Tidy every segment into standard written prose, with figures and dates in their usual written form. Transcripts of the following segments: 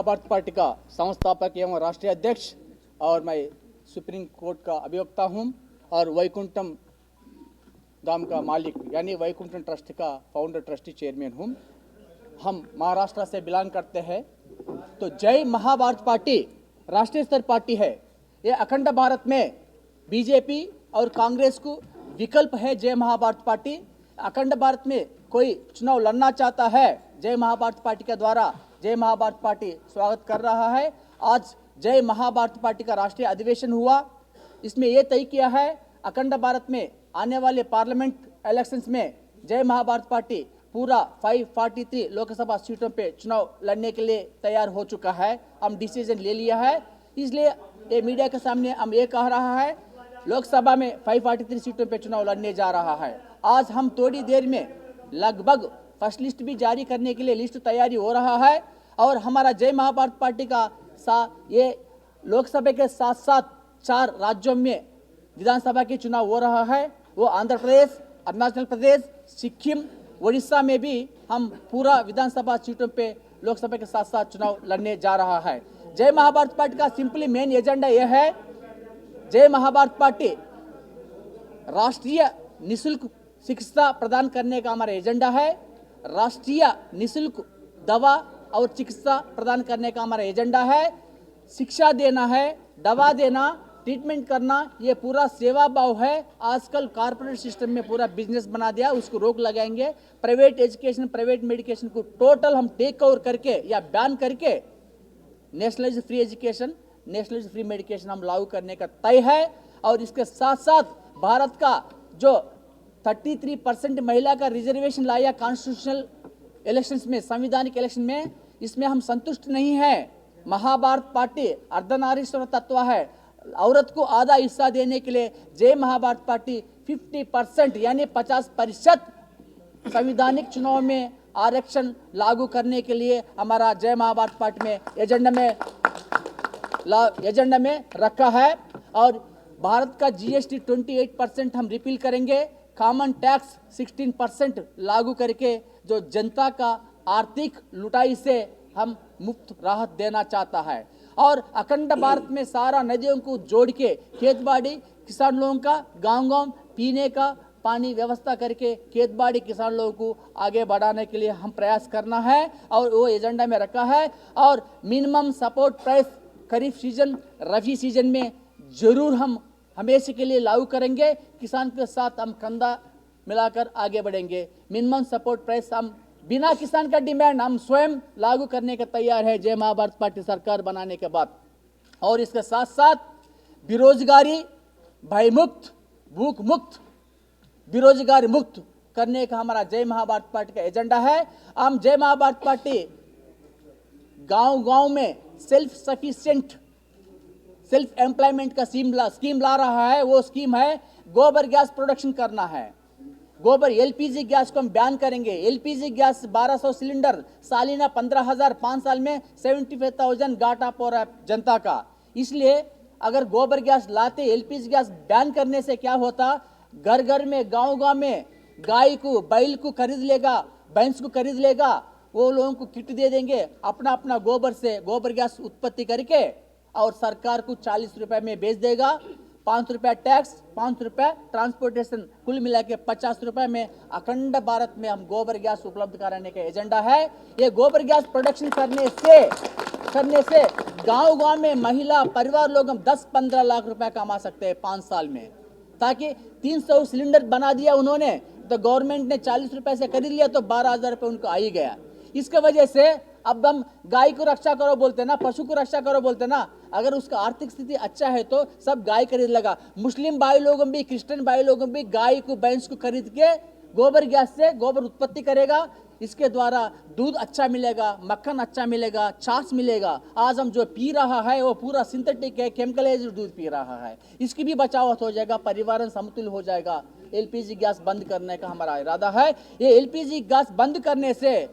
Mahabharat party का संस्थापक एवं राष्ट्रीय अध्यक्ष और मैं सुप्रीम कोर्ट का अभिवक्ता हूं और वैकुंठम धाम का मालिक यानी वैकुंठम ट्रस्ट का फाउंडर ट्रस्टी चेयरमैन हूं। हम महाराष्ट्र से बिलोंग करते हैं। तो जय महाभारत पार्टी राष्ट्रीय स्तर पार्टी है। ये अखंड भारत में बीजेपी और कांग्रेस को विकल्प है। जय महाभारत पार्टी अखंड भारत में कोई चुनाव लड़ना चाहता है, जय महाभारत पार्टी के द्वारा जय महाभारत पार्टी स्वागत कर रहा है। आज जय महाभारत पार्टी का राष्ट्रीय अधिवेशन हुआ। इसमें यह तय किया है अखंड भारत में आने वाले पार्लियामेंट इलेक्शंस में जय महाभारत पार्टी पूरा 543 लोकसभा सीटों पे चुनाव लड़ने के लिए तैयार हो चुका है। हम डिसीजन ले लिया है, इसलिए ये मीडिया के सामने हम ये कह रहा है लोकसभा में 543 सीटों पे चुनाव लड़ने जा रहा है। आज हम थोड़ी देर में लगभग फर्स्ट लिस्ट भी जारी करने के लिए लिस्ट तैयारी हो रहा है और हमारा जय महाभारत पार्टी का ये लोकसभा के साथ साथ 4 राज्यों में विधानसभा के चुनाव हो रहा है। वो आंध्र प्रदेश, अरुणाचल प्रदेश, सिक्किम, उड़ीसा में भी हम पूरा विधानसभा सीटों पे लोकसभा के साथ साथ चुनाव लड़ने जा रहा है। जय महाभारत पार्टी का सिंपली मेन एजेंडा यह है, जय महाभारत पार्टी राष्ट्रीय निःशुल्क शिक्षा प्रदान करने का हमारा एजेंडा है। राष्ट्रीय निःशुल्क दवा और चिकित्सा प्रदान करने का हमारा एजेंडा है। शिक्षा देना है, दवा देना, ट्रीटमेंट करना, ये पूरा सेवा भाव है। आजकल कॉर्पोरेट सिस्टम में पूरा बिजनेस बना दिया, उसको रोक लगाएंगे। प्राइवेट एजुकेशन, प्राइवेट मेडिकेशन को टोटल हम टेक ओवर करके या बैन करके nationalised free education, nationalised free medication हम लागू करने का तय है। और इसके साथ साथ भारत का जो 33% महिला का रिजर्वेशन लाया कॉन्स्टिट्यूशनल इलेक्शंस में, संवैधानिक इलेक्शन में, इसमें हम संतुष्ट नहीं है। महाभारत पार्टी अर्धनारीश्वर तत्व है। औरत को आधा हिस्सा देने के लिए जय महाभारत पार्टी 50% यानी 50% संवैधानिक चुनाव में आरक्षण लागू करने के लिए हमारा जय महाभारत पार्टी में एजेंडा में रखा है। और भारत का जीएसटी 28% हम रिपील करेंगे। कॉमन टैक्स 16% लागू करके जो जनता का आर्थिक लुटाई से हम मुफ्त राहत देना चाहता है। और अखंड भारत में सारा नदियों को जोड़ के खेतबाड़ी किसान लोगों का गांव-गांव पीने का पानी व्यवस्था करके खेतबाड़ी किसान लोगों को आगे बढ़ाने के लिए हम प्रयास करना है और वो एजेंडा में रखा है। और मिनिमम सपोर्ट प्राइस खरीफ सीजन, रबी सीजन में जरूर हम हमेशा के लिए लागू करेंगे। किसान के साथ हम कंधा मिलाकर आगे बढ़ेंगे। मिनिमम सपोर्ट प्राइस हम बिना किसान का डिमांड हम स्वयं लागू करने के तैयार है जय महाभारत पार्टी सरकार बनाने के बाद। और इसके साथ साथ बेरोजगारी, भयमुक्त, भूख मुक्त, बेरोजगारी मुक्त करने का हमारा जय महाभारत पार्टी का एजेंडा है। हम जय महाभारत पार्टी गांव-गांव में सेल्फ सफिशिएंट, सेल्फ एम्प्लॉयमेंट का स्कीम ला रहा है। वो स्कीम है गोबर गैस प्रोडक्शन करना है। गोबर एलपीजी गैस को हम बैन करेंगे। एलपीजी गैस 1200 सिलेंडर सालिना 15,000, 5 साल में 75,000 घाटा हो रहा है जनता का। इसलिए अगर गोबर गैस लाते, एलपीजी गैस बैन करने से क्या होता, घर घर में गांव-गांव में गाय को, बैल को खरीद लेगा, भैंस को खरीद लेगा, वो लोगों को किट दे देंगे अपना अपना गोबर से गोबर गैस उत्पत्ति करके और सरकार को 40 रुपए में बेच देगा। 5 रुपया टैक्स, 5 रुपया ट्रांसपोर्टेशन, कुल मिला के 50 रुपए में अखंड भारत में हम गोबर गैस उपलब्ध कराने का एजेंडा है। ये गोबर गैस प्रोडक्शन करने से गांव-गांव में महिला परिवार लोग हम 10-15 लाख रुपए कमा सकते हैं 5 साल में। ताकि 300 सिलेंडर बना दिया उन्होंने, तो गवर्नमेंट ने 40 रुपए से खरीद लिया तो 12,000 रुपये उनको आ ही गया। इसके वजह से अब हम गाय को रक्षा करो बोलते ना, पशु को रक्षा करो बोलते ना, अगर उसका आर्थिक स्थिति अच्छा है तो सब गाय खरीद लगा। मुस्लिम भाई लोगों भी, क्रिश्चियन भाई लोगों भी गाय को, भैंस को खरीद के गोबर गैस से गोबर उत्पत्ति करेगा। इसके द्वारा दूध अच्छा मिलेगा, मक्खन अच्छा मिलेगा, छाछ मिलेगा। आज हम जो पी रहा है वो पूरा सिंथेटिक है, केमिकलाइज्ड दूध पी रहा है। इसकी भी बचाव हो जाएगा, पर्यावरण समतुल्य हो जाएगा। एलपीजी गैस बंद करने का हमारा इरादा है। ये एलपीजी गैस बंद करने से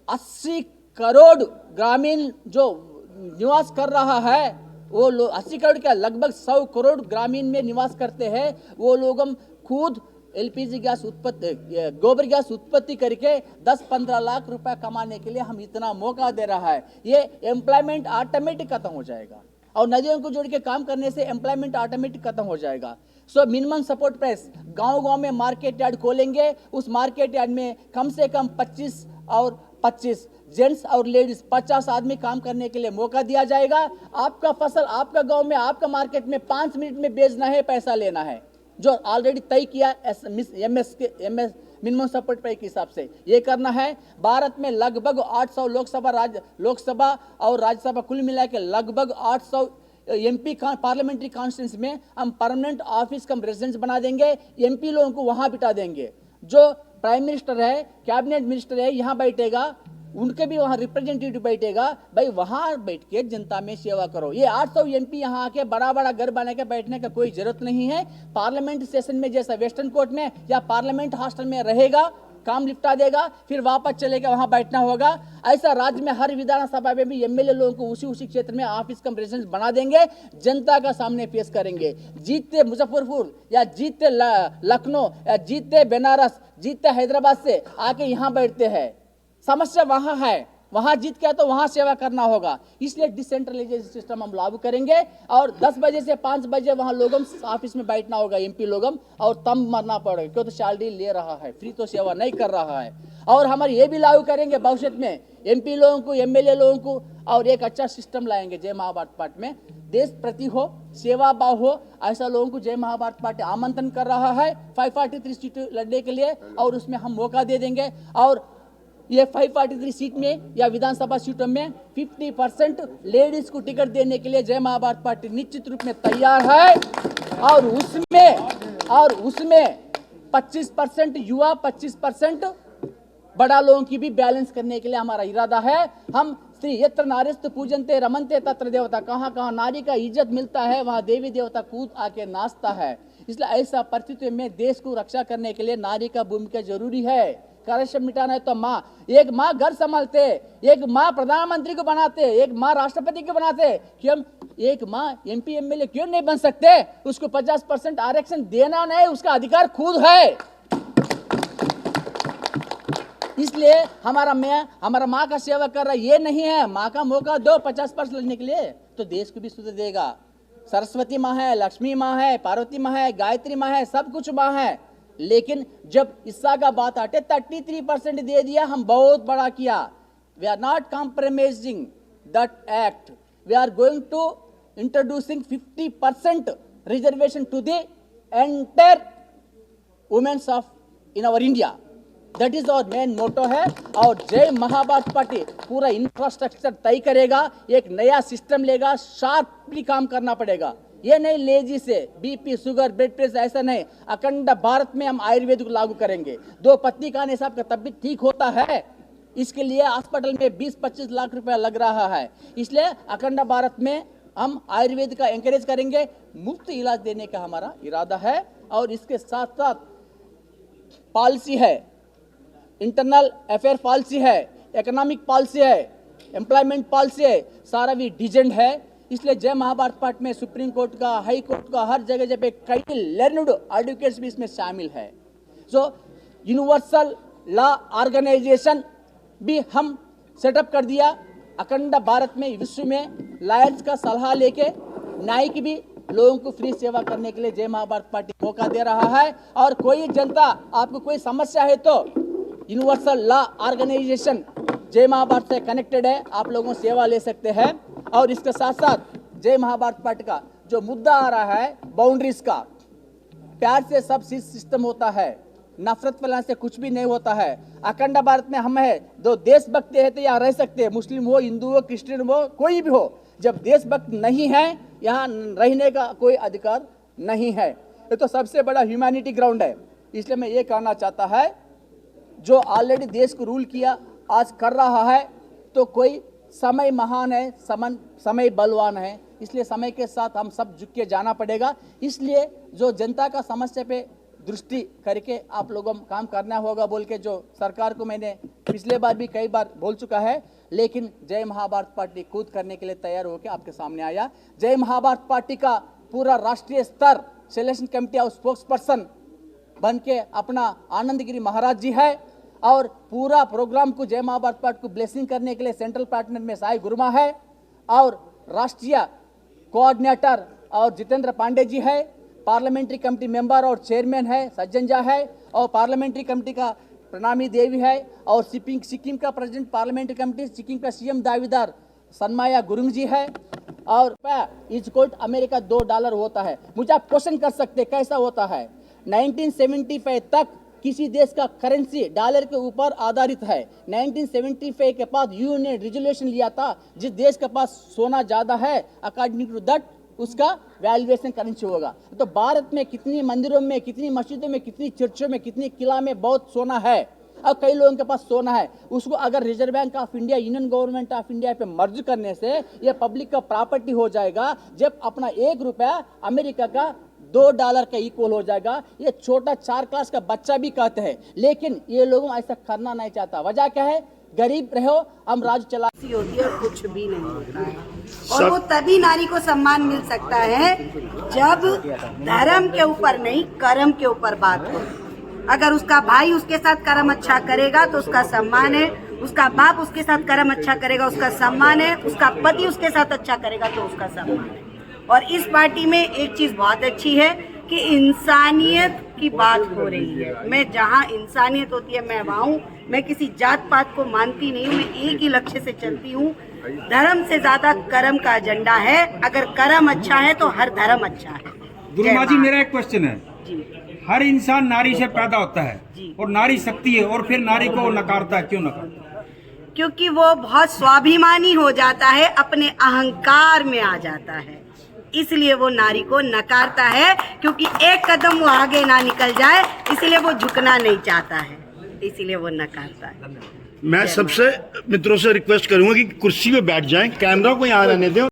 80 करोड़ ग्रामीण जो निवास कर रहा है, वो लोग 80 करोड़ क्या लगभग 100 करोड़ ग्रामीण में निवास करते हैं। वो लोग हम खुद एलपीजी गैस उत्पत्ति, गोबर गैस उत्पत्ति करके 10-15 लाख रुपए कमाने के लिए हम इतना मौका दे रहा है। ये एम्प्लॉयमेंट ऑटोमेटिक खत्म हो जाएगा और नदियों को जोड़ के काम करने से एम्प्लॉयमेंट ऑटोमेटिक खत्म हो जाएगा। सो मिनिमम सपोर्ट प्राइस, गांव-गांव में मार्केट यार्ड खोलेंगे, उस मार्केट यार्ड में कम से कम 25 और 25 जेंट्स और लेडीज 50 आदमी काम करने के लिए मौका दिया जाएगा। आपका फसल आपका गांव में आपका मार्केट में 5 मिनट में बेचना है, पैसा लेना है, जो ऑलरेडी तय किया एमएस मिनिमम सपोर्ट प्राइस के हिसाब से ये करना है। भारत में लगभग 800 लोकसभा और राज्यसभा कुल मिला के लगभग 800 एमपी पार्लियामेंट्री कॉन्स्टिट्यूंसी में हम परमानेंट ऑफिस कम रेजिडेंस बना देंगे। एमपी लोगों को वहां बिठा देंगे, जो प्राइम मिनिस्टर है, कैबिनेट मिनिस्टर है, यहाँ बैठेगा, उनके भी वहाँ रिप्रेजेंटेटिव बैठेगा। भाई वहाँ बैठ के जनता में सेवा करो। ये 800 एमपी यहाँ आके बड़ा बड़ा घर बना के बैठने का कोई जरूरत नहीं है। पार्लियामेंट सेशन में जैसा वेस्टर्न कोर्ट में या पार्लियामेंट हॉस्टल में रहेगा, काम निपटा देगा, फिर वापस चलेगा, वहां बैठना होगा। ऐसा राज्य में हर विधानसभा में भी एमएलए लोगों को उसी क्षेत्र में ऑफिस कम रेजिडेंस बना देंगे, जनता का सामने पेश करेंगे। जीतते मुजफ्फरपुर या जीतते लखनऊ या जीतते बनारस, जीतते हैदराबाद से आके यहाँ बैठते हैं। समस्या वहां है, वहां जीत के तो वहां सेवा करना होगा। इसलिए डिसेंट्रलाइजेशन सिस्टम हम लागू करेंगे और 10 बजे से 5 बजे वहां लोगों ऑफिस में बैठना होगा, एमपी लोगों, और तब मरना पड़ेगा, क्यों तो सैलरी ले रहा है, फ्री तो सेवा नहीं कर रहा है। और हमारे ये भी लागू करेंगे भविष्य में एमपी लोगों को, एमएलए लोगों को, और एक अच्छा सिस्टम लाएंगे। जय महाभारत पार्टी में देश प्रति हो, सेवा भाव हो, ऐसा लोगों को जय महाभारत पार्टी आमंत्रण कर रहा है 543 सीट लड़ने के लिए, और उसमें हम मौका दे देंगे। और ये 543 सीट में या विधानसभा सीटों में 50% लेडीज को टिकट देने के लिए जय महाभारत पार्टी निश्चित रूप में तैयार है। और उसमें 25% युवा, 25% बड़ा लोगों की भी बैलेंस करने के लिए हमारा इरादा है। हम श्री यत्र नारीस्तु पूजन्ते रमन्ते तत्र देवता, कहाँ कहाँ नारी का इज्जत मिलता है वहाँ देवी देवता कूद आके नाचता है। इसलिए ऐसा परिस्थिति में देश को रक्षा करने के लिए नारी का भूमिका जरूरी है। करप्शन मिटाना है तो माँ, एक माँ घर संभालते, एक माँ प्रधानमंत्री को बनाते, एक माँ राष्ट्रपति को बनाते, कि हम एक माँ एमपी एमएलए क्यों नहीं बन सकते? उसको 50% आरक्षण देना नहीं, उसका अधिकार खुद है। इसलिए हमारा माँ का सेवा कर रहा ये नहीं है। माँ का मौका दो 50% लेने के लिए, तो देश को भी सुधर देगा। सरस्वती माँ है, लक्ष्मी माँ है, पार्वती माँ है, गायत्री माँ है, सब कुछ माँ है। लेकिन जब हिस्सा का बात आते 33% दे दिया, हम बहुत बड़ा किया। We are not compromising that act, we are going to introducing 50% reservation to the entire women's of in our India. That is our main motto है। और जय महाभारत पार्टी पूरा इंफ्रास्ट्रक्चर तय करेगा, एक नया सिस्टम लेगा, शार्पली काम करना पड़ेगा। ये नहीं लेजी से बीपी, शुगर, ब्लड प्रेशर, ऐसा नहीं। अखंड भारत में हम आयुर्वेद को लागू करेंगे। 2 पत्नी खाने से आपका तबीयत ठीक होता है, इसके लिए अस्पताल में 20-25 लाख रुपया लग रहा है। इसलिए अखंड भारत में हम आयुर्वेद का एंकरेज करेंगे, मुफ्त इलाज देने का हमारा इरादा है। और इसके साथ साथ पॉलिसी है, इंटरनल अफेयर पॉलिसी है, इकोनॉमिक पॉलिसी है, एम्प्लॉयमेंट पॉलिसी है, सारा भी डिजाइन है। इसलिए जय महाभारत पार्टी में सुप्रीम कोर्ट का, हाई कोर्ट का, हर जगह पे कई लर्नड एडवोकेट्स भी इसमें शामिल है। सो यूनिवर्सल लॉ ऑर्गेनाइजेशन भी हम सेटअप कर दिया। अखंड भारत में, विश्व में लॉयर्स का सलाह लेके न्यायिक भी लोगों को फ्री सेवा करने के लिए जय महाभारत पार्टी मौका दे रहा है। और कोई जनता आपको कोई समस्या है तो यूनिवर्सल लॉ ऑर्गेनाइजेशन जय महाभारत से कनेक्टेड है, आप लोगों सेवा ले सकते हैं। और इसके साथ साथ जय महाभारत पार्टी का जो मुद्दा आ रहा है बाउंड्रीज का, प्यार से सब सिस्टम होता है, नफरत फैलाने से कुछ भी नहीं होता है। अखंड भारत में हम है, दो देशभक्त है तो यहाँ रह सकते हैं, मुस्लिम हो, हिंदू हो, क्रिश्चियन हो, कोई भी हो। जब देशभक्त नहीं है यहाँ रहने का कोई अधिकार नहीं है। ये तो सबसे बड़ा ह्यूमैनिटी ग्राउंड है। इसलिए मैं ये कहना चाहता है, जो ऑलरेडी देश को रूल किया आज कर रहा है, तो कोई समय महान है, समय बलवान है। इसलिए समय के साथ हम सब झुक के जाना पड़ेगा। इसलिए जो जनता का समस्या पे दृष्टि करके आप लोगों को काम करना होगा बोल के जो सरकार को मैंने पिछले बार भी कई बार बोल चुका है। लेकिन जय महाभारत पार्टी कूद करने के लिए तैयार होकर आपके सामने आया। जय महाभारत पार्टी का पूरा राष्ट्रीय स्तर सिलेक्शन कमेटी और स्पोक्स पर्सन बन के अपना आनंदगिरी महाराज जी है, और पूरा प्रोग्राम को जय मां भारत पार्टी को ब्लेसिंग करने के लिए सेंट्रल पार्टनर में साई गुरुमा है, और राष्ट्रीय कोऑर्डिनेटर और जितेंद्र पांडे जी है, पार्लियामेंट्री कमेटी मेंबर और चेयरमैन है सज्जन झा है, और पार्लियामेंट्री कमेटी का प्रणामी देवी है, और सिक्किम का प्रेसिडेंट पार्लियामेंट्री कमेटी सिक्किम का सीएम दावेदार सनमाया गुरुंग जी है, और इज कोट अमेरिका $2 होता है। मुझे आप क्वेश्चन कर सकते कैसा होता है। 1975 तक किसी देश का करेंसी डॉलर के ऊपर आधारित है। 1975 के बाद यूएन ने रेजोल्यूशन लिया था, जिस देश के पास सोना ज्यादा है अकॉर्डिंग टू दैट उसका वैल्यूएशन करेंसी होगा। तो भारत में कितनी मंदिरों में, कितनी मस्जिदों में, कितनी चर्चों में, कितनी किला में बहुत सोना है, और कई लोगों के पास सोना है। उसको अगर reserve bank of India, union government of India पे मर्ज करने से ये पब्लिक का प्रॉपर्टी हो जाएगा, जब अपना ₹1 अमेरिका का $2 का इक्वल हो जाएगा। ये छोटा 4 क्लास का बच्चा भी कहते हैं, लेकिन ये लोगों ऐसा करना नहीं चाहता। वजह क्या है? गरीब रहो, हम राज चला होती है और कुछ भी नहीं होता है। और वो तभी नारी को सम्मान मिल सकता है जब धर्म के ऊपर नहीं, कर्म के ऊपर बात हो। अगर उसका भाई उसके साथ कर्म अच्छा करेगा तो उसका सम्मान है, उसका बाप उसके साथ कर्म अच्छा करेगा उसका सम्मान है, उसका पति उसके साथ अच्छा करेगा तो उसका सम्मान है। और इस पार्टी में एक चीज बहुत अच्छी है कि इंसानियत की बात हो रही है। मैं जहाँ इंसानियत होती है मैं वहाँ हूँ। मैं किसी जात पात को मानती नहीं हूँ, मैं एक ही लक्ष्य से चलती हूँ। धर्म से ज्यादा कर्म का एजेंडा है। अगर कर्म अच्छा है तो हर धर्म अच्छा है। गुरुमा जी, मेरा एक क्वेश्चन है जी। हर इंसान नारी से पैदा होता है जी। और नारी शक्ति है, और फिर नारी को नकारता है, क्यों नकारता है? क्योंकि वो बहुत स्वाभिमानी हो जाता है, अपने अहंकार में आ जाता है, इसलिए वो नारी को नकारता है। क्योंकि एक कदम वो आगे ना निकल जाए, इसलिए वो झुकना नहीं चाहता है, इसलिए वो नकारता है। मैं सबसे मित्रों से रिक्वेस्ट करूंगा कि कुर्सी पे बैठ जाएं, कैमरा को यहाँ रहने दें।